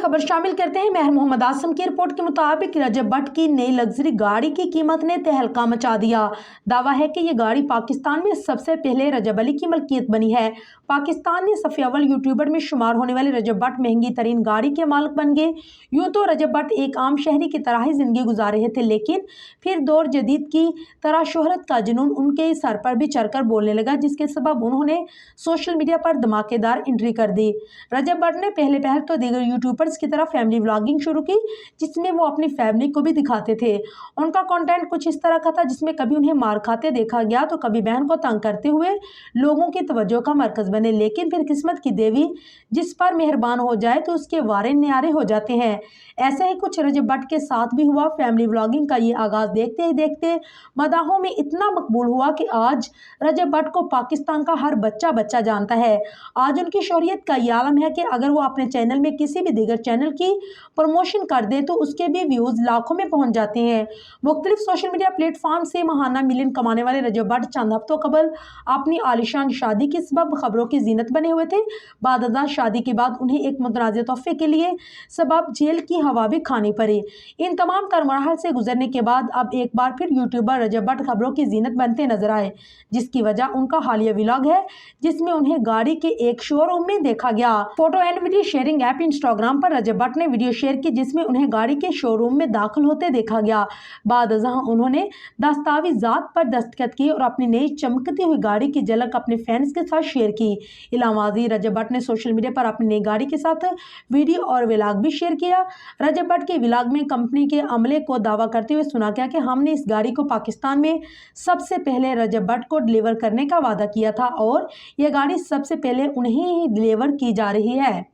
खबर शामिल करते हैं। मेहर मोहम्मद आसम की रिपोर्ट के मुताबिक रजब भट्ट की नई लग्जरी गाड़ी की कीमत ने तहलका मचा दिया। दावा है कि ये गाड़ी पाकिस्तान में सबसे पहले रजब अली की मलकियत बनी है। पाकिस्तान में सफ़े अव्वल यूट्यूबर में शुमार होने वाले रजब भट्ट महंगी तरीन गाड़ी के मालिक बन गए। यूं तो रजब भट्ट एक आम शहरी की तरह ही जिंदगी गुजार रहे थे, लेकिन फिर दौर जदीद की तरह शोहरत का जुनून उनके सर पर भी चढ़कर बोलने लगा, जिसके सबब उन्होंने सोशल मीडिया पर धमाकेदार एंट्री कर दी। रजब भट्ट ने पहले पहल तो दीगर यूट्यूबर्स की तरह फैमिली व्लॉगिंग शुरू की, जिसमें वो अपनी फैमिली को भी दिखाते थे। उनका कंटेंट कुछ इस तरह का था जिसमें कभी उन्हें मार खाते देखा गया तो कभी बहन को तंग करते हुए लोगों की तवज्जो का मरकज बने। लेकिन फिर किस्मत की देवी जिस पर मेहरबान हो जाए तो उसके वारे न्यारे हो जाते हैं। ऐसे ही कुछ रजब भट्ट के साथ भी हुआ। फैमिली व्लॉगिंग का ये आगाज देखते ही देखते मदाहों में इतना मकबूल हुआ कि आज रजब भट्ट को पाकिस्तान का हर बच्चा जानता है। आज उनकी शोहरियत का ये आलम है कि अगर वो अपने चैनल में किसी भी दीगर चैनल की प्रमोशन कर दे तो उसके भी व्यूज लाखों में पहुंच जाते हैं। मुख्तलिफ सोशल मीडिया प्लेटफॉर्म से महाना मिलियन कमाने वाले रजब भट्ट चंद हफ्तों कबल अपनी आलिशान शादी के सबब खबरों की जीनत बने हुए थे। बाद शादी के बाद उन्हें एक मुतनाज़ तोहफे के लिए सबब जेल की हवा भी खानी पड़ी। इन तमाम तर मराहल से गुजरने के बाद अब एक बार फिर यूट्यूबर रजब भट्ट खबरों की जीनत बनते नजर आए, जिसकी वजह उनका हालिया व्लॉग है जिसमें उन्हें गाड़ी के एक शोरूम में देखा गया। Photo and video sharing app Instagram पर रजब भट्ट ने वीडियो शेयर की जिसमें उन्हें गाड़ी के शोरूम में दाखिल होते देखा गया। बाद उन्होंने दस्तावेजात पर दस्तखत किए और अपनी नई चमकती हुई गाड़ी की झलक अपने फैंस के साथ शेयर की। इलामाजी रजब भट्ट ने सोशल मीडिया पर अपनी नई गाड़ी के साथ वीडियो और व्लॉग भी शेयर किया। रजब भट्ट के व्लॉग में कंपनी के अमले को दावा करते हुए सुना गया कि हमने इस गाड़ी को पाकिस्तान में सबसे पहले रजब भट्ट को डिलीवर करने का वादा किया था और यह गाड़ी सबसे पहले उन्हें ही डिलीवर की जा रही है।